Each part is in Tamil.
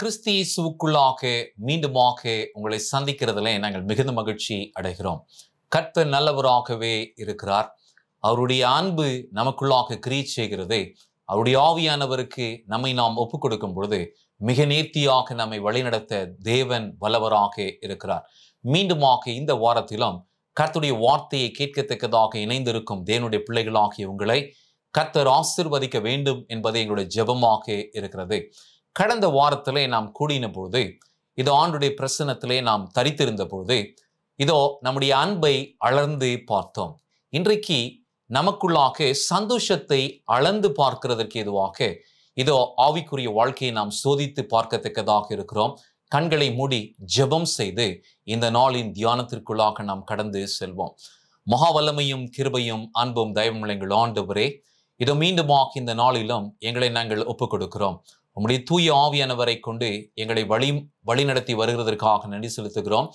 கிறிஸ்து இயேசுவுக்குள்ளாக மீண்டுமாக உங்களை சந்திக்கிறதுல நாங்கள் மிகுந்த மகிழ்ச்சி அடைகிறோம். கர்த்தர் நல்லவராகவே இருக்கிறார். அவருடைய அன்பு நமக்குள்ளாக கிரியை செய்கிறது. அவருடைய ஆவியானவருக்கு நம்மை நாம் ஒப்புக் கொடுக்கும் பொழுது மிக நேர்த்தியாக நம்மை வழிநடத்த தேவன் வல்லவராக இருக்கிறார். மீண்டுமாக இந்த வாரத்திலும் கர்த்தருடைய வார்த்தையை கேட்கத்தக்கதாக இணைந்திருக்கும் தேவனுடைய பிள்ளைகளாகிய உங்களை கர்த்தர் ஆசீர்வதிக்க வேண்டும் என்பது எங்களுடைய ஜெபமாக இருக்கிறது. கடந்த வாரத்திலே நாம் கூடின பொழுது, இதோ ஆண்டுடைய பிரசன்னத்திலே நாம் தரித்திருந்த பொழுது, இதோ நம்முடைய அன்பை அளந்து பார்த்தோம். இன்றைக்கு நமக்குள்ளாக சந்தோஷத்தை அளந்து பார்க்கிறதற்கு எதுவாக இதோ ஆவிக்குரிய வாழ்க்கையை நாம் சோதித்து பார்க்கத்தக்கதாக இருக்கிறோம். கண்களை மூடி ஜெபம் செய்து இந்த நாளின் தியானத்திற்குள்ளாக நாம் கடந்து செல்வோம். மகா வல்லமையும் கிருபையும் அன்பும் தயவும் எங்கள் ஆண்டவரே, இதோ மீண்டுமாக இந்த நாளிலும் எங்களை நாங்கள் ஒப்புக் கொடுக்கிறோம். உம்முடைய தூய ஆவியானவரை கொண்டு எங்களை வழிநடத்தி வருகிறதற்காக நன்றி செலுத்துகிறோம்.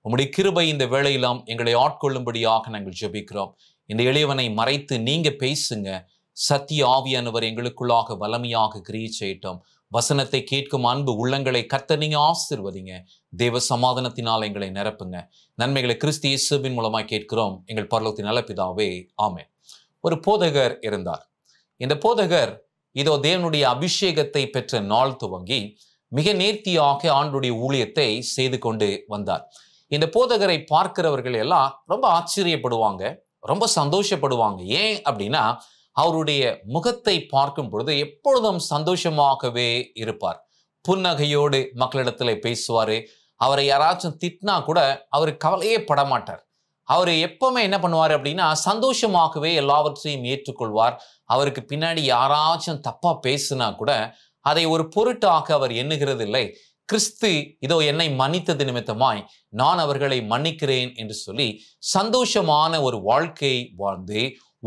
உம்முடைய கிருபை இந்த வேளையிலும் எங்களை ஆட்கொள்ளும்படியாக நாங்கள் ஜெபிக்கிறோம். இந்த எளியவனை மறைத்து நீங்க பேசுங்க. சத்திய ஆவியானவர் எங்களுக்குள்ளாக வல்லமையாக கிரியை செய்யட்டும். வசனத்தை கேட்கும் அன்பு உள்ளங்களை கர்த்தர் நீங்க ஆசீர்வதிங்க. தேவ சமாதானத்தினால் எங்களை நிரப்புங்க. நன்மைகளை கிறிஸ்து இயேசுவின் மூலமாய் கேட்கிறோம் எங்கள் பரலோகத்தின் நல்ல பிதாவே, ஆமென். ஒரு போதகர் இருந்தார். இந்த போதகர் இதோ தேவனுடைய அபிஷேகத்தை பெற்ற நாள் துவங்கி மிக நேர்த்தியாக ஆண்டுடைய ஊழியத்தை செய்து கொண்டு வந்தார். இந்த போதகரை பார்க்கிறவர்கள் எல்லாம் ரொம்ப ஆச்சரியப்படுவாங்க, ரொம்ப சந்தோஷப்படுவாங்க. ஏன் அப்படின்னா, அவருடைய முகத்தை பார்க்கும் பொழுது எப்பொழுதும் சந்தோஷமாகவே இருப்பார். புன்னகையோடு மக்களிடத்துல பேசுவாரு. அவரை யாராச்சும் திட்டினா கூட அவர் கவலையே படமாட்டார். அவர் எப்பவுமே என்ன பண்ணுவார் அப்படின்னா, சந்தோஷமாகவே எல்லாவற்றையும் ஏற்றுக்கொள்வார். அவருக்கு பின்னாடி யாராச்சும் தப்பா பேசுனா கூட அதை ஒரு பொருட்டாக அவர் எண்ணுகிறது இல்லை. கிறிஸ்து இதோ என்னை மன்னித்தது நிமித்தமாய் நான் அவர்களை மன்னிக்கிறேன் என்று சொல்லி சந்தோஷமான ஒரு வாழ்க்கை வாழ்ந்து,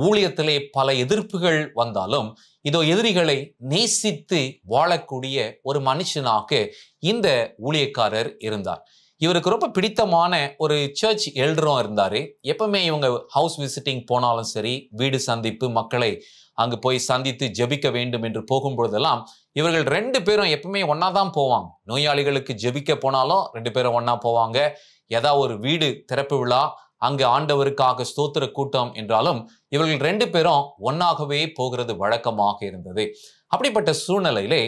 ஊழியத்திலே பல எதிர்ப்புகள் வந்தாலும் இதோ எதிரிகளை நேசித்து வாழக்கூடிய ஒரு மனுஷனாக இந்த ஊழியக்காரர் இருந்தார். இவருக்கு ரொம்ப பிடித்தமான ஒரு சர்ச் எல்டரும் இருந்தாரு. எப்பவுமே இவங்க ஹவுஸ் விசிட்டிங் போனாலும் சரி, வீடு சந்திப்பு, மக்களை அங்கு போய் சந்தித்து ஜெபிக்க வேண்டும் என்று போகும்பொழுதெல்லாம் இவர்கள் 2 பேரும் எப்பவுமே ஒன்னா தான் போவாங்க. நோயாளிகளுக்கு ஜெபிக்க போனாலும் 2 பேரும் ஒன்னா போவாங்க. ஏதாவது ஒரு வீடு திறப்பு விழா, அங்கு ஆண்டவருக்காக ஸ்தோத்திர கூட்டம் என்றாலும் இவர்கள் 2 பேரும் ஒன்னாகவே போகிறது வழக்கமாக இருந்தது. அப்படிப்பட்ட சூழ்நிலையிலே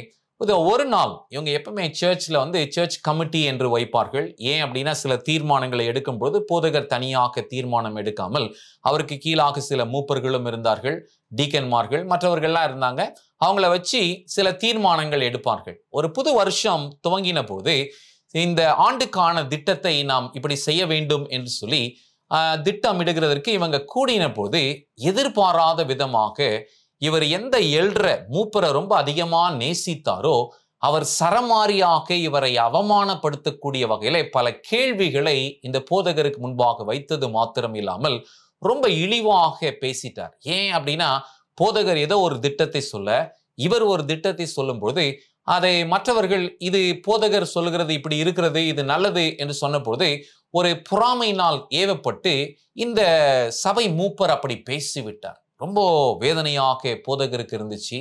ஒரு நாள் இவங்க எப்பவுமே சர்ச்சில் சர்ச் கமிட்டி என்று வைப்பார்கள். ஏன் அப்படின்னா, சில தீர்மானங்களை எடுக்கும்போது போதகர் தனியாக தீர்மானம் எடுக்காமல் அவருக்கு கீழாக சில மூப்பர்களும் இருந்தார்கள், டீக்கன்மார்கள், மற்றவர்கள்லாம் இருந்தாங்க. அவங்கள வச்சு சில தீர்மானங்கள் எடுப்பார்கள். ஒரு புது வருஷம் துவங்கின போது இந்த ஆண்டுக்கான திட்டத்தை நாம் இப்படி செய்ய வேண்டும் என்று சொல்லி திட்டமிடுகிறதற்கு இவங்க கூடின போது எதிர்பாராத விதமாக இவர் எந்த எல்ற மூப்பரை ரொம்ப அதிகமா நேசித்தாரோ அவர் சரமாரியாக இவரை அவமானப்படுத்தக்கூடிய வகையில பல கேள்விகளை இந்த போதகருக்கு முன்பாக வைத்தது மாத்திரம் இல்லாமல் ரொம்ப இழிவாக பேசிட்டார். ஏன் அப்படின்னா, போதகர் ஏதோ ஒரு திட்டத்தை சொல்ல, இவர் ஒரு திட்டத்தை சொல்லும் பொழுது அதை மற்றவர்கள் இது போதகர் சொல்லுகிறது இப்படி இருக்கிறது, இது நல்லது என்று சொன்ன பொழுது ஒரு பொறாமையினால் ஏவப்பட்டு இந்த சபை மூப்பர் அப்படி பேசிவிட்டார். ரொம்ப வேதனையாக போதகருக்கு இருந்துச்சு.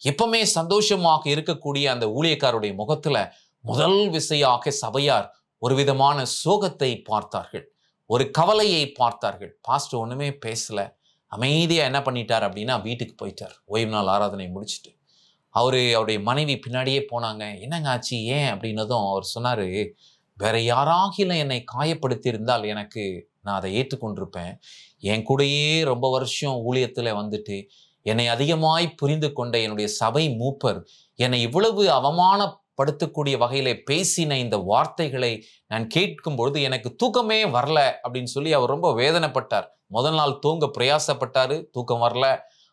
எப்பவுமே சந்தோஷமாக இருக்கக்கூடிய அந்த ஊழியக்காரருடைய முகத்துல முதல் விசையாக சபையார் ஒரு விதமான சோகத்தை பார்த்தார்கள், ஒரு கவலையை பார்த்தார்கள். பாஸ்டர் ஒண்ணுமே பேசல, அமைதியா என்ன பண்ணிட்டார் அப்படின்னா வீட்டுக்கு போயிட்டார். ஓய்வு நாள் ஆராதனை முடிச்சுட்டு அவருடைய மனைவி பின்னாடியே போனாங்க. என்னங்க ஆச்சு, ஏன் அப்படின்னதும் அவர் சொன்னாரு, வேற யாராகிலும் என்னை காயப்படுத்தி இருந்தால் நான் அதை ஏற்றுக்கொண்டிருப்பேன். என் கூடயே ரொம்ப வருஷம் ஊழியத்துல வந்துட்டு என்னை அதிகமாய் புரிந்து கொண்ட என்னுடைய சபை மூப்பர் என்னை இவ்வளவு அவமானப்படுத்தக்கூடிய வகையில பேசின இந்த வார்த்தைகளை நான் கேட்கும் பொழுது எனக்கு தூக்கமே வரல அப்படின்னு சொல்லி அவர் ரொம்ப வேதனைப்பட்டார். முதல் நாள் தூங்க பிரயாசப்பட்டாரு, தூக்கம் வரல.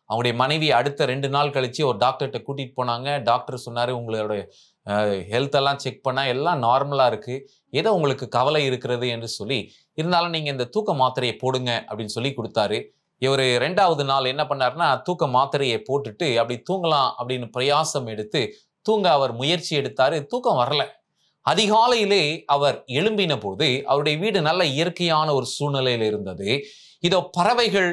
அவங்களுடைய மனைவி அடுத்த 2 நாள் கழிச்சு ஒரு டாக்டர்கிட்ட கூட்டிட்டு போனாங்க. டாக்டர் சொன்னாரு, உங்களுடைய ஹெல்த் எல்லாம் செக் பண்ணா எல்லாம் நார்மலா இருக்கு, ஏதோ உங்களுக்கு கவலை இருக்கிறது என்று சொல்லி, இருந்தாலும் நீங்க இந்த தூக்க மாத்திரையை போடுங்க அப்படின்னு சொல்லி கொடுத்தாரு. இவர் 2வது நாள் என்ன பண்ணாருன்னா, தூக்க மாத்திரையை போட்டுட்டு அப்படி தூங்கலாம் அப்படின்னு பிரயாசம் எடுத்து தூங்க அவர் முயற்சி எடுத்தாரு. தூக்கம் வரல. அதிகாலையிலே அவர் எழும்பின போது அவருடைய வீடு நல்ல இயற்கையான ஒரு சூழ்நிலையில் இருந்தது. இதோ பறவைகள்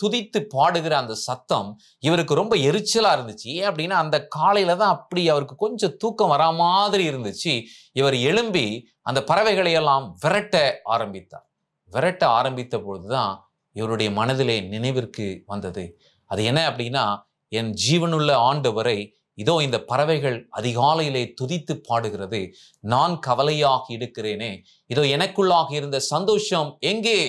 துதித்து பாடுகிற அந்த சத்தம் இவருக்கு ரொம்ப எரிச்சலா இருந்துச்சு. ஏன் அப்படின்னா அந்த காலையில தான் அப்படி அவருக்கு கொஞ்சம் தூக்கம் வரா மாதிரி இருந்துச்சு. இவர் எழும்பி அந்த பறவைகளை எல்லாம் விரட்ட ஆரம்பித்தார். விரட்ட ஆரம்பித்த பொழுதுதான் இவருடைய மனதிலே நினைவிற்கு வந்தது. அது என்ன அப்படின்னா, என் ஜீவனுள்ள ஆண்டவரை இதோ இந்த பறவைகள் அதிகாலையிலே துதித்து பாடுகிறது, நான் கவலையாக இருக்கிறேனே, இதோ எனக்குள்ளாக இருந்த சந்தோஷம் எங்கே,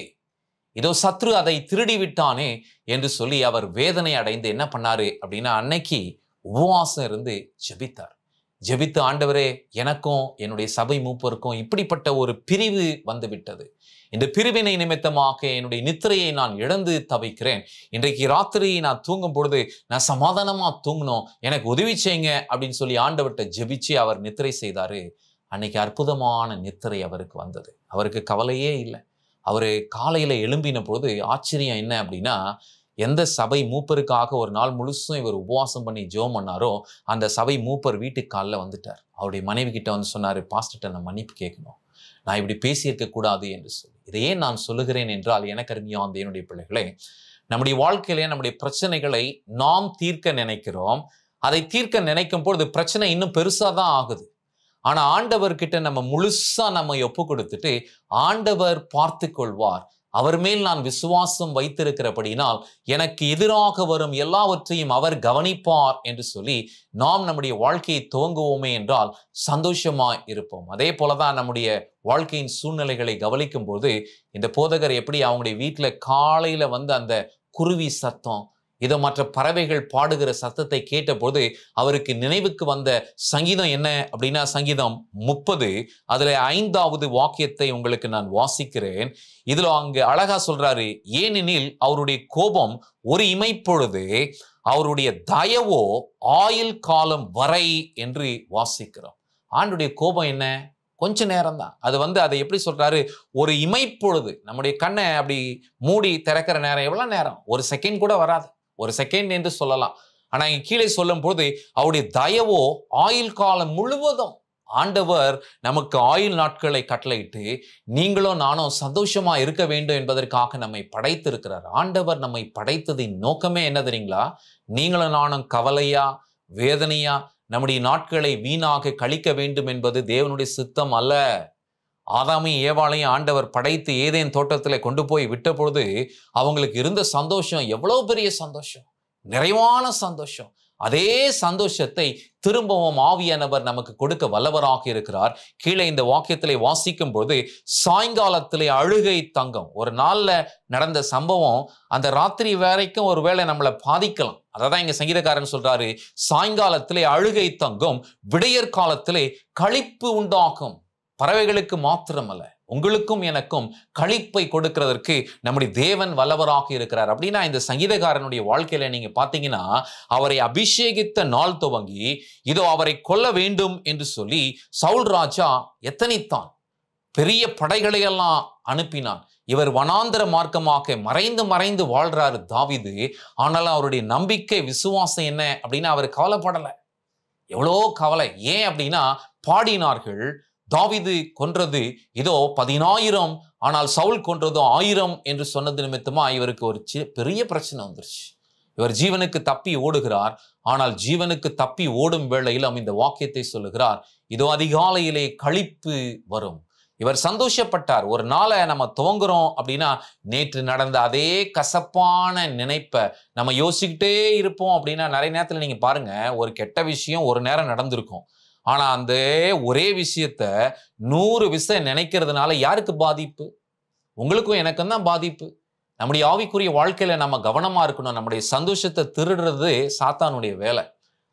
இதோ சத்ரு அதை திருடி விட்டானே என்று சொல்லி அவர் வேதனை அடைந்து என்ன பண்ணாரு அப்படின்னா, அன்னைக்கு உபவாசம் இருந்து ஜெபித்தார். ஜெபித்து, ஆண்டவரே, எனக்கும் என்னுடைய சபை மூப்பருக்கும் இப்படிப்பட்ட ஒரு பிரிவு வந்துவிட்டது. இந்த பிரிவினை நிமித்தமாக என்னுடைய நித்திரையை நான் இழந்து தவிக்கிறேன். இன்றைக்கு ராத்திரி நான் தூங்கும் பொழுது நான் சமாதானமா தூங்கணும், எனக்கு உதவி செய்யுங்க அப்படின்னு சொல்லி ஆண்டவர்கிட்ட ஜெபிச்சு அவர் நித்திரை செய்தாரு. அன்னைக்கு அற்புதமான நித்திரை அவருக்கு வந்தது. அவருக்கு கவலையே இல்லை. அவரு காலையில எழும்பின பொழுது ஆச்சரியம் என்ன அப்படின்னா, எந்த சபை மூப்பருக்காக ஒரு நாள் முழுசும் இவர் உபவாசம் பண்ணி ஜெபம் பண்ணாரோ அந்த சபை மூப்பர் வீட்டுக்கு காலைல வந்துட்டார். அவருடைய மனைவி கிட்ட சொன்னாரு, பாஸ்டர்ட்ட நான் மன்னிப்பு கேட்கணும், நான் இப்படி பேசியிருக்க கூடாது என்று சொல்லி. இதை ஏன் நான் சொல்லுகிறேன் என்றால், எனக்கு அருமையான தேவனுடைய பிள்ளைகளே, நம்முடைய வாழ்க்கையிலே நம்முடைய பிரச்சனைகளை நாம் தீர்க்க நினைக்கிறோம். அதை தீர்க்க நினைக்கும் பொழுது பிரச்சனை இன்னும் பெருசா தான் ஆகுது. ஆனா ஆண்டவர்கிட்ட நம்ம முழுசா நம்ம ஒப்பு கொடுத்துட்டு, ஆண்டவர் பார்த்து கொள்வார், அவர் மேல் நான் விசுவாசம் வைத்திருக்கிறபடினால் எனக்கு எதிராக வரும் எல்லாவற்றையும் அவர் கவனிப்பார் என்று சொல்லி நாம் நம்முடைய வாழ்க்கையை துவங்குவோமே என்றால் சந்தோஷமாய் இருப்போம். அதே போலதான் நம்முடைய வாழ்க்கையின் சூழ்நிலைகளை கவனிக்கும் போது இந்த போதகர் எப்படி அவங்களுடைய வீட்டுல காலையில அந்த குருவி சத்தம், இதோ மற்ற பறவைகள் பாடுகிற சத்தத்தை கேட்டபோது அவருக்கு நினைவுக்கு வந்த சங்கீதம் என்ன அப்படின்னா, சங்கீதம் 30 அதுல 5வது வாக்கியத்தை உங்களுக்கு நான் வாசிக்கிறேன். இதுல அங்க அழகா சொல்றாரு, ஏனெனில் அவருடைய கோபம் ஒரு இமைப்பொழுது, அவருடைய தயவோ ஆயுள் காலம் வரை என்று வாசிக்கிறோம். ஆண்டுடைய கோபம் என்ன, கொஞ்ச நேரம் தான். அது அதை எப்படி சொல்றாரு, ஒரு இமைப்பொழுது. நம்முடைய கண்ணை அப்படி மூடி திறக்கிற நேரம் எவ்வளவு நேரம், ஒரு செகண்ட் கூட வராது, ஒரு செகண்ட் என்று சொல்லலாம். ஆனா இங்க கீழே சொல்லும் போது அவருடைய தயவோ ஆயுள் காலம் முழுவதும். ஆண்டவர் நமக்கு ஆயுள் நாட்களை கட்டளையிட்டு நீங்களும் நானும் சந்தோஷமா இருக்க வேண்டும் என்பதற்காக நம்மை படைத்திருக்கிறார். ஆண்டவர் நம்மை படைத்ததின் நோக்கமே என்ன தெரியுங்களா, நீங்களும் நானும் கவலையா வேதனையா நம்முடைய நாட்களை வீணாக கழிக்க வேண்டும் என்பது தேவனுடைய சித்தம் அல்ல. ஆதாமையும் ஏவாளையும் ஆண்டவர் படைத்து ஏதேன் தோட்டத்தில் கொண்டு போய் விட்ட பொழுது அவங்களுக்கு இருந்த சந்தோஷம் எவ்வளவு பெரிய சந்தோஷம், நிறைவான சந்தோஷம். அதே சந்தோஷத்தை திரும்பவும் ஆவியானவர் நமக்கு கொடுக்க வல்லவராக இருக்கிறார். கீழே இந்த வாக்கியத்திலே வாசிக்கும் போது சாயங்காலத்திலே அழுகை தங்கம். ஒரு நாள்ல நடந்த சம்பவம் அந்த ராத்திரி வரைக்கும் ஒருவேளை நம்மளை பாதிக்கலாம். அதான் இங்க சங்கீதக்காரன் சொல்றாரு, சாயங்காலத்திலே அழுகை தங்கும், விடையற் காலத்திலே களிப்பு உண்டாகும். பறவைகளுக்கு மாத்திரமல்ல, உங்களுக்கும் எனக்கும் களிப்பை கொடுக்கிறதற்கு நம்முடைய தேவன் வல்லவராக இருக்கிறார். அப்படின்னா இந்த சங்கீதக்காரனுடைய வாழ்க்கையில நீங்க பாத்தீங்கன்னா, அவரை அபிஷேகித்த நாள் துவங்கி இதோ அவரை கொல்ல வேண்டும் என்று சொல்லி சவுல் ராஜா எத்தனைத்தான், பெரிய படைகளை எல்லாம் அனுப்பினான். இவர் வனாந்தர மார்க்கமாக மறைந்து மறைந்து வாழ்றாரு தாவீது. ஆனாலும் அவருடைய நம்பிக்கை விசுவாசம் என்ன அப்படின்னா, அவர் கவலைப்படலை. எவ்வளோ கவலை ஏன் அப்படின்னா, பாடினார்கள் தாவீது கொன்றது இதோ 10,000, ஆனால் சவுல் கொன்றது 1000 என்று சொன்னது நிமித்தமா இவருக்கு ஒரு பெரிய பிரச்சனை வந்துருச்சு. இவர் ஜீவனுக்கு தப்பி ஓடுகிறார். ஆனால் ஜீவனுக்கு தப்பி ஓடும் வேளையில் இந்த வாக்கியத்தை சொல்லுகிறார், இதோ அதிகாலையிலே களிப்பு வரும். இவர் சந்தோஷப்பட்டார். ஒரு நாளை நம்ம துவங்குறோம் அப்படின்னா, நேற்று நடந்த அதே கசப்பான நினைப்பை நம்ம யோசிக்கிட்டே இருப்போம். அப்படின்னா நிறைய நேரத்தில் நீங்க பாருங்க, ஒரு கெட்ட விஷயம் ஒரு நேரம் நடந்திருக்கும். ஆனா அந்த ஒரே விஷயத்த 100 விஷயம் நினைக்கிறதுனால யாருக்கு பாதிப்பு? உங்களுக்கும் எனக்கும் தான் பாதிப்பு. நம்முடைய ஆவிக்குரிய வாழ்க்கையில நம்ம கவனமா இருக்கணும். நம்முடைய சந்தோஷத்தை திருடுறது சாத்தானுடைய வேலை,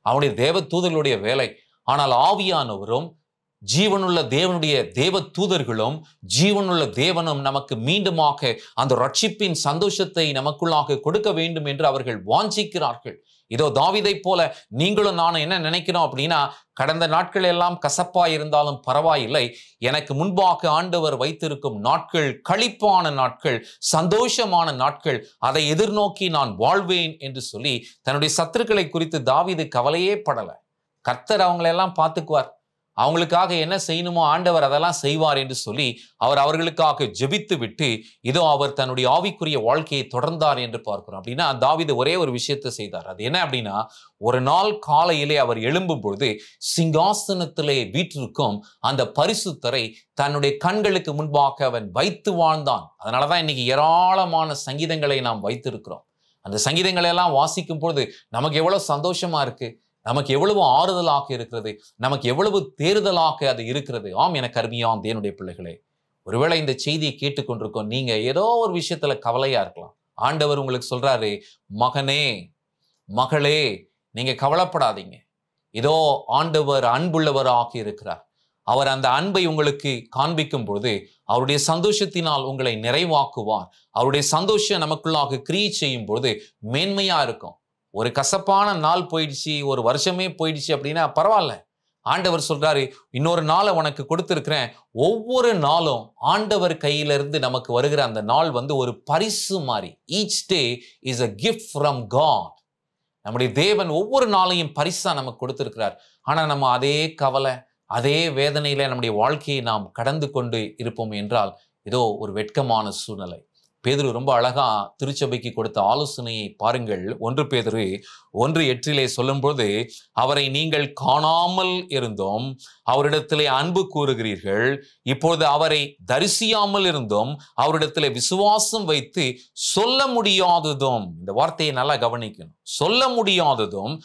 அவனுடைய தேவ தூதர்களுடைய வேலை. ஆனால் ஆவியானவரும் ஜீவனுள்ள தேவனுடைய தேவ தூதர்களும் ஜீவனுள்ள தேவனும் நமக்கு மீண்டுமாக அந்த ரட்சிப்பின் சந்தோஷத்தை நமக்குள்ளாக கொடுக்க வேண்டும் என்று அவர்கள் வாஞ்சிக்கிறார்கள். இதோ தாவீதை போல நீங்களும் நானும் என்ன நினைக்கிறோம் அப்படின்னா, கடந்த நாட்கள் எல்லாம் கசப்பா இருந்தாலும் பரவாயில்லை, எனக்கு முன்பாக ஆண்டவர் வைத்திருக்கும் நாட்கள் களிப்பான நாட்கள், சந்தோஷமான நாட்கள், அதை எதிர்நோக்கி நான் வாழ்வேன் என்று சொல்லி தன்னுடைய சத்துருக்களை குறித்து தாவீது கவலையே படல. கர்த்தர் அவங்களெல்லாம் பார்த்துக்குவார். அவங்களுக்காக என்ன செய்யணுமோ ஆண்டவர் அதெல்லாம் செய்வார் என்று சொல்லி அவர் அவர்களுக்காக ஜெபித்து விட்டு இதோ அவர் தன்னுடைய ஆவிக்குரிய வாழ்க்கையை தொடர்ந்தார் என்று பார்க்கிறோம். அப்படின்னா தாவீது ஒரே ஒரு விஷயத்தை செய்தார். அது என்ன அப்படின்னா, ஒரு நாள் காலையிலே அவர் எழும்பும் பொழுது சிங்காசனத்திலே வீற்றிருக்கும் அந்த பரிசுத்தரை தன்னுடைய கண்களுக்கு முன்பாக அவன் வைத்து வாழ்ந்தான். அதனாலதான் இன்னைக்கு ஏராளமான சங்கீதங்களை நாம் வைத்திருக்கிறோம். அந்த சங்கீதங்களை எல்லாம் வாசிக்கும் பொழுது நமக்கு எவ்வளவு சந்தோஷமா இருக்கு, நமக்கு எவ்வளவு ஆறுதலாக இருக்கிறது, நமக்கு எவ்வளவு தேறுதலாக அது இருக்கிறது. ஆம், எனக்கு அருமையான தேவனுடைய பிள்ளைகளே, ஒருவேளை இந்த செய்தியை கேட்டுக்கொண்டிருக்கோம், நீங்க ஏதோ ஒரு விஷயத்துல கவலையா இருக்கலாம். ஆண்டவர் உங்களுக்கு சொல்றாரு, மகனே மகளே நீங்க கவலைப்படாதீங்க. இதோ ஆண்டவர் அன்புள்ளவராக இருக்கிறார். அவர் அந்த அன்பை உங்களுக்கு காண்பிக்கும் பொழுது அவருடைய சந்தோஷத்தினால் உங்களை நிறைவாக்குவார். அவருடைய சந்தோஷம் நமக்குள்ளாக கிரியை செய்யும் பொழுது மேன்மையா இருக்கும். ஒரு கசப்பான நாள் போயிடுச்சு, ஒரு வருஷமே போயிடுச்சு அப்படின்னா பரவாயில்ல. ஆண்டவர் சொல்றாரு, இன்னொரு நாளை உனக்கு கொடுத்திருக்கிறேன். ஒவ்வொரு நாளும் ஆண்டவர் கையிலிருந்து நமக்கு வருகிற அந்த நாள் ஒரு பரிசு மாதிரி. Each day is a gift from God. நம்முடைய தேவன் ஒவ்வொரு நாளையும் பரிசா நமக்கு கொடுத்திருக்கிறார். ஆனா நம்ம அதே கவலை, அதே வேதனையில நம்முடைய வாழ்க்கையை நாம் கடந்து கொண்டு இருப்போம் என்றால் இதோ ஒரு வெட்கமான சூழ்நிலை. பேதுரு ரொம்ப அழகா திருச்சபைக்கு கொடுத்த ஆலோசனையை பாருங்கள். 1 பேதுரு 1:8 சொல்லும்போது, அவரை நீங்கள் காணாமல் இருந்தும் அவரிடத்திலே அன்பு கூறுகிறீர்கள், இப்பொழுது அவரை தரிசியாமல் இருந்தும் அவரிடத்திலே விசுவாசம் வைத்து சொல்ல முடியாததும், இந்த வார்த்தையை நல்லா கவனிக்கணும், சொல்ல முடியாததும்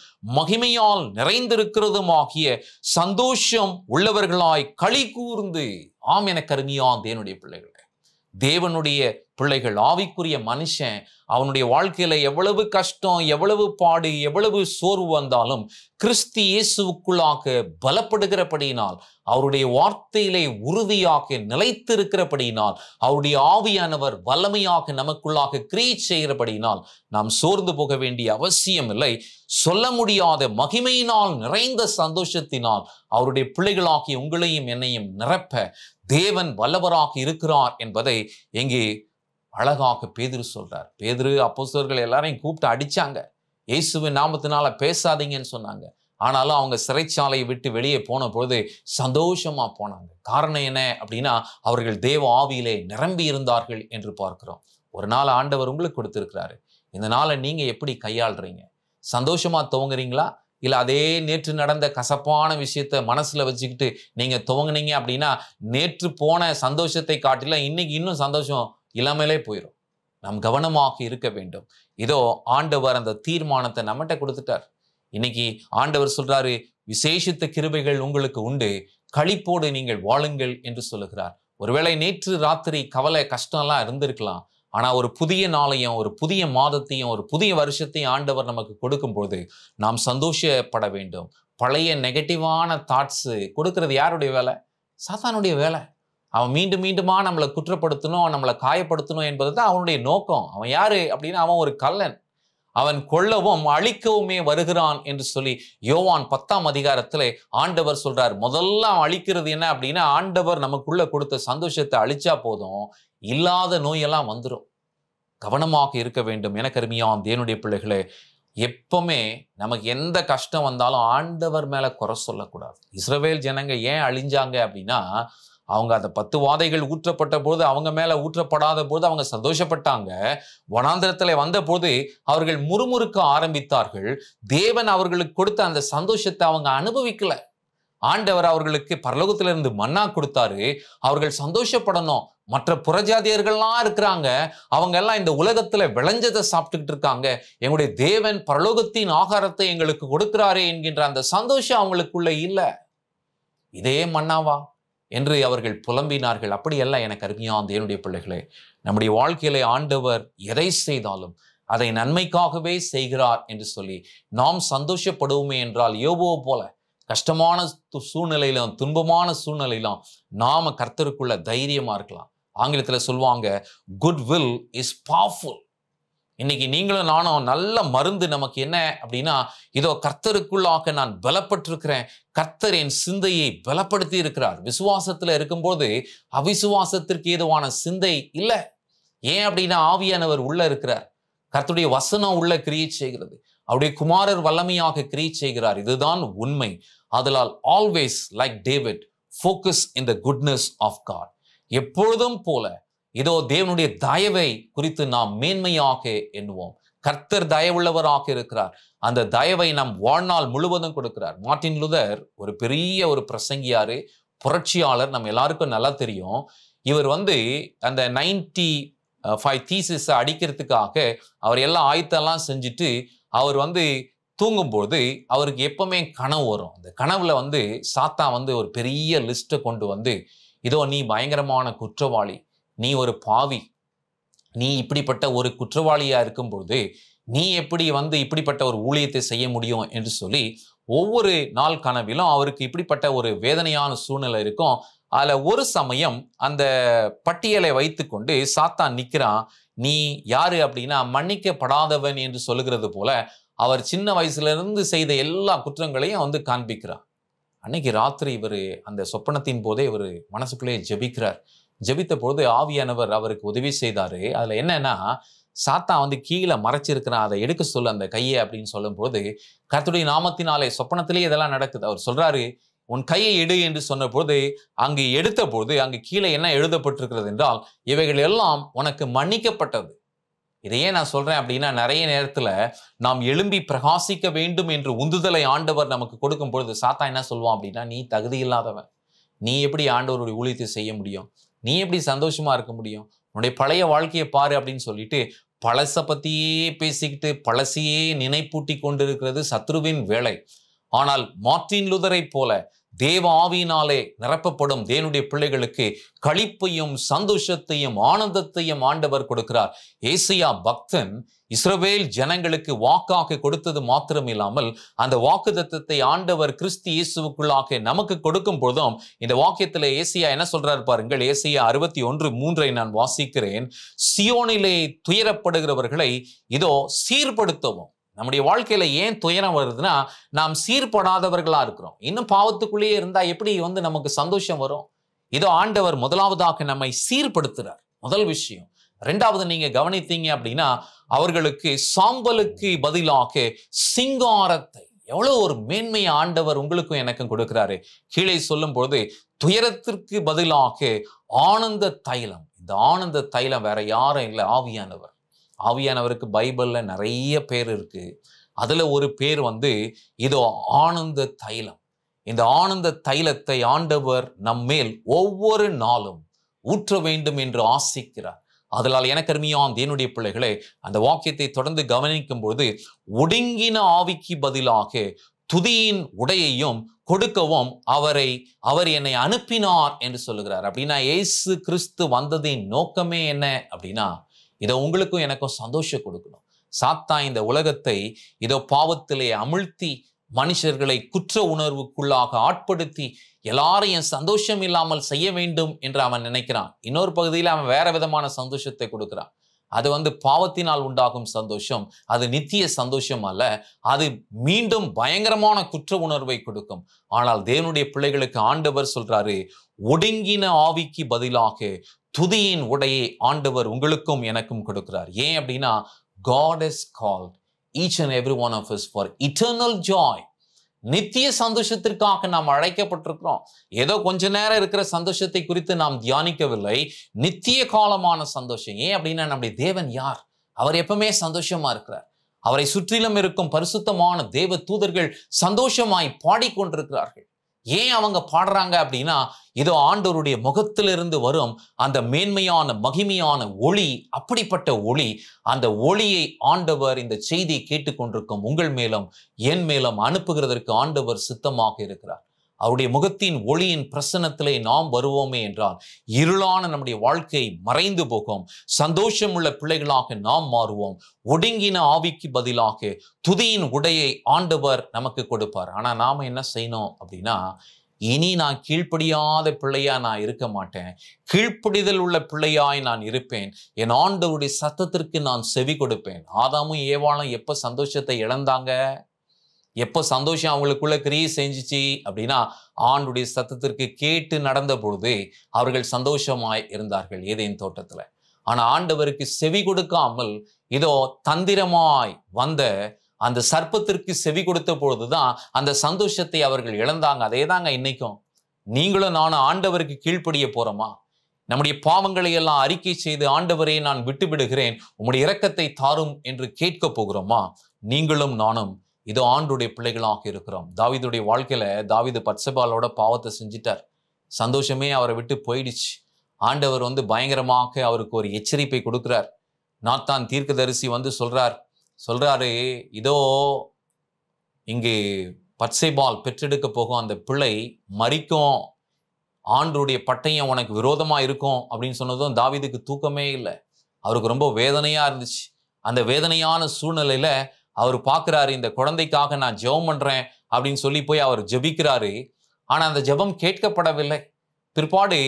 மகிமையால் நிறைந்திருக்கிறதும் ஆகிய சந்தோஷம் உள்ளவர்களாய் களி கூர்ந்து. ஆம், எனக்கு அருமையான தேவனுடைய பிள்ளைகளே, தேவனுடைய பிள்ளைகள், ஆவிக்குரிய மனுஷன் அவனுடைய வாழ்க்கையில எவ்வளவு கஷ்டம், எவ்வளவு பாடு, எவ்வளவு சோர்வு வந்தாலும் கிறிஸ்து இயேசுவுக்குள்ளாக பலப்படுகிறபடியினால், அவருடைய வார்த்தையிலே உறுதியாக நிலைத்திருக்கிறபடியினால், அவருடைய ஆவியானவர் வல்லமையாக நமக்குள்ளாக கிரியை செய்கிறபடியினால் நாம் சோர்ந்து போக வேண்டிய அவசியம் இல்லை. சொல்ல முடியாத மகிமையினால் நிறைந்த சந்தோஷத்தினால் அவருடைய பிள்ளைகளாகிய உங்களையும் என்னையும் நிரப்ப தேவன் வல்லவராக இருக்கிறார் என்பதை எங்கே அழகாக பேதுரு சொல்றார். பேதுரு அப்போஸ்தலர்கள் எல்லாரையும் கூப்பிட்டு அடிச்சாங்க, இயேசுவின் நாமத்தினால பேசாதீங்கன்னு சொன்னாங்க. ஆனாலும் அவங்க சிறைச்சாலையை விட்டு வெளியே போன பொழுது சந்தோஷமா போனாங்க. காரணம் என்ன அப்படின்னா, அவர்கள் தேவ ஆவியிலே நிரம்பி இருந்தார்கள் என்று பார்க்கிறோம். ஒரு நாள் ஆண்டவர் உங்களுக்கு கொடுத்திருக்கிறாரு. இந்த நாளை நீங்க எப்படி கையாளுறீங்க? சந்தோஷமா துவங்குறீங்களா, இல்ல அதே நேற்று நடந்த கசப்பான விஷயத்த மனசுல வச்சுக்கிட்டு நீங்க துவங்குனீங்க அப்படின்னா நேற்று போன சந்தோஷத்தை காட்டில இன்னைக்கு இன்னும் சந்தோஷம் இல்லாமலே போயிடும். நாம் கவனமாக இருக்க வேண்டும். இதோ ஆண்டவர் அந்த தீர்மானத்தை நம்மகிட்ட கொடுத்துட்டார். இன்னைக்கு ஆண்டவர் சொல்றாரு, விசேஷித்த கிருபைகள் உங்களுக்கு உண்டு, களிப்போடு நீங்கள் வாழுங்கள் என்று சொல்லுகிறார். ஒருவேளை நேற்று ராத்திரி கவலை கஷ்டம்லாம் இருந்திருக்கலாம். ஆனா ஒரு புதிய நாளையும், ஒரு புதிய மாதத்தையும், ஒரு புதிய வருஷத்தையும் ஆண்டவர் நமக்கு கொடுக்கும்போது நாம் சந்தோஷப்பட வேண்டும். பழைய நெகட்டிவான தாட்ஸ் கொடுக்கிறது யாருடைய வேலை? சாத்தானுடைய வேலை. அவன் மீண்டும் மீண்டுமா நம்மளை குற்றப்படுத்தணும், நம்மளை காயப்படுத்தணும் என்பது தான் அவனுடைய நோக்கம். அவன் யாரு அப்படின்னா, அவன் ஒரு கள்ளன். அவன் கொல்லவும் அழிக்கவுமே வருகிறான் என்று சொல்லி யோவான் 10ஆம் அதிகாரத்திலே ஆண்டவர் சொல்றார். முதல்ல அவன் அழிக்கிறது என்ன அப்படின்னா, ஆண்டவர் நமக்குள்ள கொடுத்த சந்தோஷத்தை அழிச்சா போதும், இல்லாத நோயெல்லாம் வந்துடும். கவனமாக இருக்க வேண்டும். எனக்கு அருமையான தேவனுடைய பிள்ளைகளே, எப்பவுமே நமக்கு எந்த கஷ்டம் வந்தாலும் ஆண்டவர் மேல குறை சொல்லக்கூடாது. இஸ்ரவேல் ஜனங்க ஏன் அழிஞ்சாங்க அப்படின்னா, அவங்க அந்த 10 வாதைகள் ஊற்றப்பட்ட போது அவங்க மேல ஊற்றப்படாத போது அவங்க சந்தோஷப்பட்டாங்க. வனாந்திரத்துல வந்த போது அவர்கள் முறுமுறுக்க ஆரம்பித்தார்கள். தேவன் அவர்களுக்கு கொடுத்த அந்த சந்தோஷத்தை அவங்க அனுபவிக்கல. ஆண்டவர் அவர்களுக்கு பரலோகத்திலிருந்து மன்னா கொடுத்தாரு. அவர்கள் சந்தோஷப்படணும். மற்ற புறஜாதியர்கள்லாம் இருக்கிறாங்க, அவங்க எல்லாம் இந்த உலகத்துல விளைஞ்சதை சாப்பிட்டுக்கிட்டு இருக்காங்க. எங்களுடைய தேவன் பரலோகத்தின் ஆகாரத்தை எங்களுக்கு கொடுக்கிறாரே என்கின்ற அந்த சந்தோஷம் அவங்களுக்குள்ள இல்லை. இதே மன்னாவா என்று அவர்கள் புலம்பினார்கள். அப்படியல்ல எனக்கு அருமையான தேவனுடைய பிள்ளைகளே, நம்முடைய வாழ்க்கையிலே ஆண்டவர் எதை செய்தாலும் அதை நன்மைக்காகவே செய்கிறார் என்று சொல்லி நாம் சந்தோஷப்படுவோமே என்றால், யோபுவை போல கஷ்டமான சூழ்நிலையிலும் துன்பமான சூழ்நிலையிலும் நாம கர்த்தருக்குள்ள தைரியமா இருக்கலாம். ஆங்கிலத்தில் சொல்லுவாங்க, குட் வில் இஸ் பவர்ஃபுல். இன்னைக்கு நீங்களும் நானும் நல்ல மருந்து நமக்கு என்ன அப்படின்னா, இதோ கர்த்தருக்குள்ளாக நான் பலப்பட்டிருக்கிறேன், கர்த்தர் என் சிந்தையை பலப்படுத்தி இருக்கிறார். விசுவாசத்துல இருக்கும்போது அவிசுவாசத்திற்கு ஏதுவான சிந்தை இல்லை. ஏன் அப்படின்னா, ஆவியானவர் உள்ள இருக்கிறார். கர்த்தருடைய வசனம் உள்ள கிரியை செய்கிறது. அவருடைய குமாரர் வல்லமையாக கிரியை செய்கிறார். இதுதான் உண்மை. அதனால் always like David focus in the goodness of God. எப்பொழுதும் போல இதோ தேவனுடைய தயவை குறித்து நாம் மேன்மையாக எண்ணுவோம். கர்த்தர் தயவுள்ளவராக இருக்கிறார். அந்த தயவை நம் வாழ்நாள் முழுவதும் கொடுக்கிறார். மார்ட்டின் லூதர் ஒரு பெரிய ஒரு பிரசங்கியாரு, புரட்சியாளர், நம்ம எல்லாருக்கும் நல்லா தெரியும். இவர் அந்த 95 தீசிஸ் அடிக்கிறதுக்காக அவர் எல்லாம் ஆயத்தெல்லாம் செஞ்சுட்டு அவர் தூங்கும்போது அவருக்கு எப்பவுமே கனவு வரும். அந்த கனவுல சாத்தான் ஒரு பெரிய லிஸ்ட்டை கொண்டு இதோ நீ பயங்கரமான குற்றவாளி, நீ ஒரு பாவி, நீ இப்படிப்பட்ட ஒரு குற்றவாளியா இருக்கும்போது நீ எப்படி இப்படிப்பட்ட ஒரு ஊழியத்தை செய்ய முடியும் என்று சொல்லி ஒவ்வொரு நாள் கனவிலும் அவருக்கு இப்படிப்பட்ட ஒரு வேதனையான சூழ்நிலை இருக்கும். அதுல ஒரு சமயம் அந்த பட்டியலை வைத்துக்கொண்டு சாத்தான் நிக்கிறான். நீ யாரு அப்படின்னா மன்னிக்கப்படாதவன் என்று சொல்லுகிறது போல அவர் சின்ன வயசுல இருந்து செய்த எல்லா குற்றங்களையும் காண்பிக்கிறார். அன்னைக்கு ராத்திரி இவர் அந்த சொப்பனத்தின் போதே இவர் மனசுக்குள்ளே ஜெபிக்கிறார். ஜெபித்த பொழுது ஆவியானவர் அவருக்கு உதவி செய்தாரு. அதுல என்னன்னா சாத்தான் கீழே மறைச்சிருக்கிறான், அதை எடுக்க சொல்ல அந்த கையை அப்படின்னு சொல்லும் பொழுது கர்த்தருடைய நாமத்தினாலே சொப்பனத்திலே இதெல்லாம் நடக்குது. அவர் சொல்றாரு, உன் கையை எடு என்று சொன்ன போது அங்கு எடுத்த போது அங்கு கீழே என்ன எழுதப்பட்டிருக்கிறது என்றால், இவைகள் எல்லாம் உனக்கு மன்னிக்கப்பட்டது. இதையே நான் சொல்றேன் அப்படின்னா, நிறைய நேரத்துல நாம் எழும்பி பிரகாசிக்க வேண்டும் என்று உந்துதலை ஆண்டவர் நமக்கு கொடுக்கும் பொழுது சாத்தான் என்ன சொல்லுவான் அப்படின்னா, நீ தகுதி இல்லாதவன், நீ எப்படி ஆண்டவருடைய ஊழியத்தை செய்ய முடியும், நீ எப்படி சந்தோஷமா இருக்க முடியும், உன்னுடைய பழைய வாழ்க்கையை பாரு அப்படின்னு சொல்லிட்டு பழச பத்தியே பேசிக்கிட்டு பழசையே நினைப்பூட்டி கொண்டிருக்கிறது சத்ருவின் வேலை. ஆனால் மார்ட்டின் லூதரை போல தேவ ஆவியினாலே நிரப்பப்படும் தேவனுடைய பிள்ளைகளுக்கு களிப்பையும் சந்தோஷத்தையும் ஆனந்தத்தையும் ஆண்டவர் கொடுக்கிறார். ஏசாயா பக்தன் இஸ்ரவேல் ஜனங்களுக்கு வாக்காக கொடுத்தது மாத்திரம் இல்லாமல் அந்த வாக்குத்தத்தத்தை ஆண்டவர் கிறிஸ்து இயேசுவுக்குள்ளாக நமக்கு கொடுக்கும் பொழுதும் இந்த வாக்கியத்தில் ஏசாயா என்ன சொல்றாரு பாருங்கள். ஏசாயா 61:3 நான் வாசிக்கிறேன். சியோனிலே துயரப்படுகிறவர்களை இதோ சீர்படுத்தவும். நம்முடைய வாழ்க்கையில ஏன் துயரம் வருதுன்னா, நாம் சீர்படாதவர்களா இருக்கிறோம். இன்னும் பாவத்துக்குள்ளேயே இருந்தா எப்படி நமக்கு சந்தோஷம் வரும்? இதோ ஆண்டவர் முதலாவதாக நம்மை சீர்படுத்துறார். முதல் விஷயம். ரெண்டாவது நீங்க கவனித்தீங்க அப்படின்னா, அவர்களுக்கு சாம்பலுக்கு பதிலாக சிங்காரத்தை, எவ்வளவு ஒரு மேன்மையை ஆண்டவர் உங்களுக்கும் எனக்கும் கொடுக்கிறாரு. கீழே சொல்லும் பொழுது துயரத்திற்கு பதிலாக ஆனந்த தைலம். இந்த ஆனந்த தைலம் வேற யாரும் இல்லை, ஆவியானவர். ஆவியானவருக்கு பைபிள்ல நிறைய பேர் இருக்கு. அதுல ஒரு பேர் இதோ ஆனந்த தைலம். இந்த ஆனந்த தைலத்தை ஆண்டவர் நம்மேல் ஒவ்வொரு நாளும் ஊற்ற வேண்டும் என்று ஆசிக்கிறார். அதனால் எனக்கு அருமையான தேவனுடைய பிள்ளைகளே, அந்த வாக்கியத்தை தொடர்ந்து கவனிக்கும் பொழுது ஒடுங்கின ஆவிக்கு பதிலாக துதியின் உடையையும் கொடுக்கவும் அவர் என்னை அனுப்பினார் என்று சொல்லுகிறார். அப்படின்னா இயேசு கிறிஸ்து வந்ததின் நோக்கமே என்ன அப்படின்னா, இதை உங்களுக்கும் எனக்கும் சந்தோஷம் கொடுக்கணும். சாத்தான் இந்த உலகத்தை இதோ பாவத்திலே அமிழ்த்தி மனுஷர்களை குற்ற உணர்வுக்குள்ளாக ஆட்படுத்தி எல்லாரையும் சந்தோஷம் இல்லாமல் செய்ய வேண்டும் என்று அவன் நினைக்கிறான். இன்னொரு பகுதியில் அவன் வேற விதமான சந்தோஷத்தை கொடுக்கிறான். அது பாவத்தினால் உண்டாகும் சந்தோஷம். அது நித்திய சந்தோஷம் அல்ல, அது மீண்டும் பயங்கரமான குற்ற உணர்வை கொடுக்கும். ஆனால் தேவனுடைய பிள்ளைகளுக்கு ஆண்டவர் சொல்றாரு, ஒடுங்கின ஆவிக்கு பதிலாக துதியின் உடையை ஆண்டவர் உங்களுக்கும் எனக்கும் கொடுக்கிறார். ஏன் அப்படின்னா, God has called each and every one of us for eternal joy. நித்திய சந்தோஷத்திற்காக நாம் அழைக்கப்பட்டிருக்கிறோம். ஏதோ கொஞ்ச நேரம் இருக்கிற சந்தோஷத்தை குறித்து நாம் தியானிக்கவில்லை. நித்திய காலமான சந்தோஷம். ஏன் அப்படின்னா, நம்முடைய தேவன் யார்? அவர் எப்பவுமே சந்தோஷமா இருக்கிறார். அவரை சுற்றிலும் இருக்கும் பரிசுத்தமான தேவ தூதர்கள் சந்தோஷமாய் பாடிக்கொண்டிருக்கிறார்கள். ஏன் அவங்க பாடுறாங்க அப்படின்னா, இதோ ஆண்டவருடைய முகத்திலிருந்து வரும் அந்த மேன்மையான மகிமையான ஒளி, அப்படிப்பட்ட ஒளி. அந்த ஒளியை ஆண்டவர் இந்த செய்தியை கேட்டுக்கொண்டிருக்கும் உங்கள் மேலும் என் மேலும் அனுப்புகிறதற்கு ஆண்டவர் சித்தமாக இருக்கிறார். அவருடைய முகத்தின் ஒளியின் பிரசன்னத்திலே நாம் வருவோமே என்றால் இருளான நம்முடைய வாழ்க்கை மறைந்து போகும். சந்தோஷம் உள்ள பிள்ளைகளாக நாம் மாறுவோம். ஒடுங்கின ஆவிக்கு பதிலாக துதியின் உடையை ஆண்டவர் நமக்கு கொடுப்பார். ஆனா நாம என்ன செய்யணும் அப்படின்னா, இனி நான் கீழ்ப்படியாத பிள்ளையா நான் இருக்க மாட்டேன், கீழ்ப்படிதல் உள்ள பிள்ளையாய் நான் இருப்பேன். என் ஆண்டவருடைய சத்தத்திற்கு நான் செவி கொடுப்பேன். ஆதாமும் ஏவாளும் எப்ப சந்தோஷத்தை இழந்தாங்க, எப்போ சந்தோஷம் அவங்களுக்குள்ள கிரியை செஞ்சிச்சு அப்படின்னா, ஆண்டுடைய சத்தத்திற்கு கேட்டு நடந்த பொழுது அவர்கள் சந்தோஷமாய் இருந்தார்கள் ஏதேன் தோட்டத்துல. ஆனா ஆண்டவருக்கு செவி கொடுக்காமல் இதோ தந்திரமாய் வந்த அந்த சர்ப்பத்திற்கு செவி கொடுத்த பொழுதுதான் அந்த சந்தோஷத்தை அவர்கள் இழந்தாங்க. அதே தாங்க இன்னைக்கும் நீங்களும் நானும் ஆண்டவருக்கு கீழ்ப்படிய போறோமா? நம்முடைய பாவங்களை எல்லாம் அறிக்கை செய்து ஆண்டவரே நான் விட்டு விடுகிறேன், உம்முடைய இரக்கத்தை தாரும் என்று கேட்க போகிறோமா? நீங்களும் நானும் இதோ ஆண்டுடைய பிள்ளைகளாக இருக்கிறோம். தாவீதுடைய வாழ்க்கையில தாவீது பத்செபாலோட பாவத்தை செஞ்சிட்டார். சந்தோஷமே அவரை விட்டு போயிடுச்சு. ஆண்டவர் பயங்கரமாக அவருக்கு ஒரு எச்சரிப்பை கொடுக்கிறார். நாத்தான் தீர்க்கதரிசி சொல்றாரு, இதோ இங்கு பத்செபால் பெற்றெடுக்க போகும் அந்த பிள்ளை மரிக்கும், ஆண்டுடைய பட்டயம் உனக்கு விரோதமா இருக்கும் அப்படின்னு சொன்னதும் தாவீதுக்கு தூக்கமே இல்லை. அவருக்கு ரொம்ப வேதனையா இருந்துச்சு. அந்த வேதனையான சூழ்நிலையில அவர் பார்க்கிறாரு, இந்த குழந்தைக்காக நான் ஜெபம் பண்றேன் அப்படின்னு சொல்லி போய் அவர் ஜெபிக்கிறாரு. ஆனா அந்த ஜெபம் கேட்கப்படவில்லை. பிற்பாடு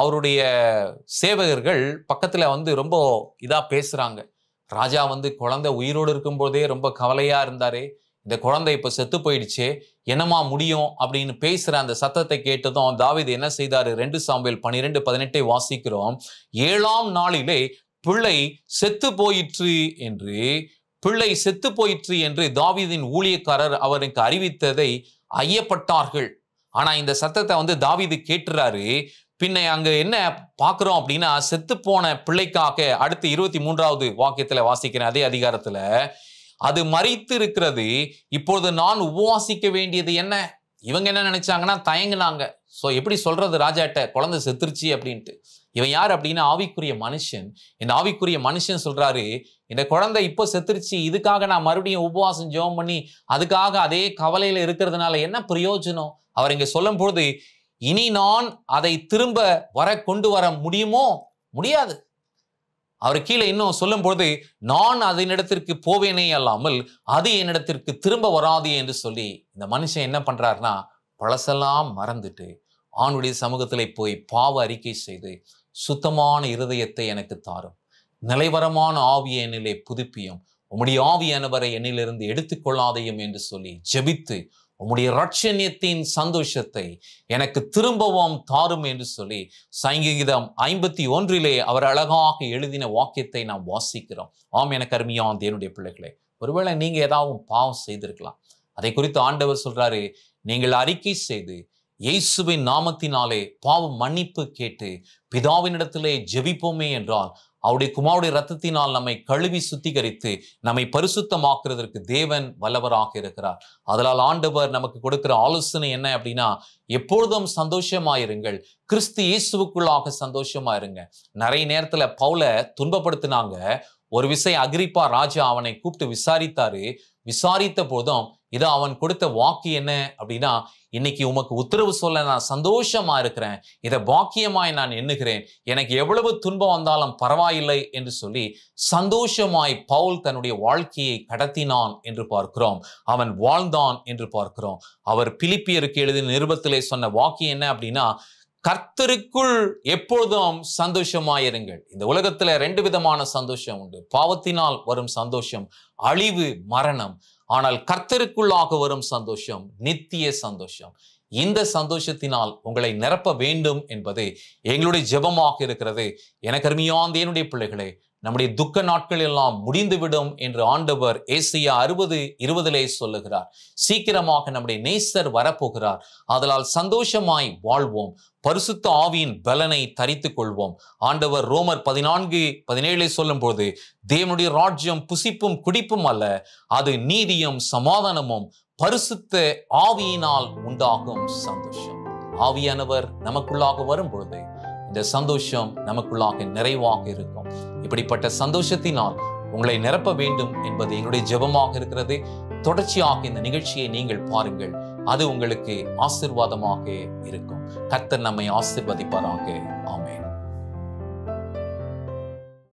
அவருடைய சேவகர்கள் பக்கத்துல ரொம்ப இதா பேசுறாங்க. ராஜா குழந்தை உயிரோடு இருக்கும்போதே ரொம்ப கவலையா இருந்தாரு, இந்த குழந்தை இப்ப செத்து போயிடுச்சே, என்னமா முடியும் அப்படின்னு பேசுற அந்த சத்தத்தை கேட்டதும் தாவீது என்ன செய்தாரு? 2 சாமுவேல் 12:18 வாசிக்கிறோம். 7ஆம் நாளிலே பிள்ளை செத்து போயிற்று என்று தாவீதின் ஊழியக்காரர் அவருக்கு அறிவித்ததை ஐயப்பட்டார்கள். ஆனா இந்த சத்தத்தை தாவீது கேட்டுறாரு. பின்ன அங்க என்ன பார்க்கிறோம் அப்படின்னா, செத்து போன பிள்ளைக்காக அடுத்து 23வது வாக்கியத்துல வாசிக்கிறேன் அதே அதிகாரத்துல, அது மரித்து இருக்கிறது, இப்பொழுது நான் உபவாசிக்க வேண்டியது என்ன? இவங்க என்ன நினைச்சாங்கன்னா தயங்குனாங்க. எப்படி சொல்றது ராஜாட்ட குழந்தை செத்துருச்சு அப்படின்ட்டு. இவன் யார் அப்படின்னா ஆவிக்குரிய மனுஷன். இந்த ஆவிக்குரிய மனுஷன் சொல்றாரு, இந்த குழந்தை இப்போ செத்துருச்சு, இதுக்காக நான் மறுபடியும் உபவாசம் ஜெபம் பண்ணி அதுக்காக அதே கவலையில இருக்கிறதுனால என்ன பிரயோஜனம்? அவர் இங்க சொல்லும் பொழுது, இனி நான் அதை திரும்ப கொண்டு வர முடியுமோ? முடியாது. அவர் கீழே இன்னும் சொல்லும் பொழுது, நான் அதனிடத்திற்கு போவேனே அல்லாமல் அது என்னிடத்திற்கு திரும்ப வராது என்று சொல்லி இந்த மனுஷன் என்ன பண்றாருன்னா, பழசெல்லாம் மறந்துட்டு ஆணுடைய சமூகத்திலே போய் பாவ அறிக்கை செய்து, சுத்தமான இருதயத்தை எனக்கு தாரும், நிலைவரமான ஆவியை என்னிலே புதுப்பியும், உம்முடைய ஆவியானவரை என்னிலிருந்து எடுத்துக்கொள்ளாதையும் என்று சொல்லி ஜெபித்து உம்முடைய இரட்சணியத்தின் சந்தோஷத்தை எனக்கு திரும்பவும் தாரும் என்று சொல்லி சங்கீதம் 51 அவர் அழகாக எழுதின வாக்கியத்தை நாம் வாசிக்கிறோம். ஆம், எனக்கு அருமையான தேவனுடைய பிள்ளைகளே, ஒருவேளை நீங்க ஏதாவது பாவம் செய்திருக்கலாம். அதை குறித்து ஆண்டவர் சொல்றாரு, நீங்கள் அறிக்கை செய்து இயேசுவின் நாமத்தினாலே பாவ மன்னிப்பு கேட்டு பிதாவினிடத்திலே ஜெபிப்போமே என்றால் அவருடைய குமாரனுடைய இரத்தத்தினால் நம்மை கழுவி சுத்திகரித்து நம்மை பரிசுத்தமாக்குறதற்கு தேவன் வல்லவராக இருக்கிறார். அதனால் ஆண்டவர் நமக்கு கொடுக்கிற ஆலோசனை என்ன அப்படின்னா, எப்பொழுதும் சந்தோஷமாயிருங்கள், கிறிஸ்து இயேசுவுக்குள்ளாக சந்தோஷமாயிருங்க. நிறைய நேரத்துல பவுல துன்பப்படுத்தினாங்க. ஒரு விஷயம் அகிரிப்பா ராஜா அவனை கூப்பிட்டு விசாரித்த போதும் இதோ அவன் கொடுத்த வாக்கு என்ன அப்படின்னா, இன்னைக்கு உமக்கு உத்தரவு சொல்ல நான் சந்தோஷமா இருக்கிறேன், இதை பாக்கியமாய் நான் எண்ணுகிறேன், எனக்கு எவ்வளவு துன்பம் வந்தாலும் பரவாயில்லை என்று சொல்லி சந்தோஷமாய் பவுல் தன்னுடைய வாழ்க்கையை கடத்தினான் என்று பார்க்கிறோம். அவன் வாழ்ந்தான் என்று பார்க்கிறோம். அவர் பிலிப்பியருக்கு எழுதின நிருபத்திலே சொன்ன வாக்கியம் என்ன அப்படின்னா, கர்த்தருக்குள் எப்பொழுதும் சந்தோஷமாயிருங்கள். இந்த உலகத்துல 2 விதமான சந்தோஷம் உண்டு. பாவத்தினால் வரும் சந்தோஷம் அழிவு, மரணம். ஆனால் கர்த்தருக்குள்ளாக வரும் சந்தோஷம் நித்திய சந்தோஷம். இந்த சந்தோஷத்தினால் உங்களை நிரப்ப வேண்டும் என்பது எங்களுடைய ஜெபமாக இருக்கிறது. எனக்கு அருமையான தேவனுடைய பிள்ளைகளே, நம்முடைய துக்க நாட்கள் எல்லாம் முடிந்துவிடும் என்று ஆண்டவர் ஏசாயா 60:20 சொல்லுகிறார். சீக்கிரமாக நம்முடைய நேசர் வரப்போகிறார். அதனால் சந்தோஷமாய் வாழ்வோம், பரிசுத்த ஆவியின் பலனை தரித்துக் கொள்வோம். ஆண்டவர் ரோமர் 14:17 சொல்லும் போது, தேவனுடைய ராஜ்யம் புசிப்பும் குடிப்பும் அல்ல, அது நீதியும் சமாதானமும் பரிசுத்த ஆவியினால் உண்டாகும் சந்தோஷம். ஆவியானவர் நமக்குள்ளாக வரும் பொழுது இந்த சந்தோஷம் நமக்குள்ளாக நிறைவாக இருக்கும். இப்படிப்பட்ட சந்தோஷத்தினால் உங்களை நிரப்ப வேண்டும் என்பது எங்களுடைய ஜெபமாக இருக்கிறது. தொடர்ச்சியாக இந்த நிகழ்ச்சியை நீங்கள் பாருங்கள், அது உங்களுக்கு ஆசீர்வாதமாக இருக்கும். கர்த்தர் நம்மை ஆசீர்வதிப்பாராக. ஆமென்.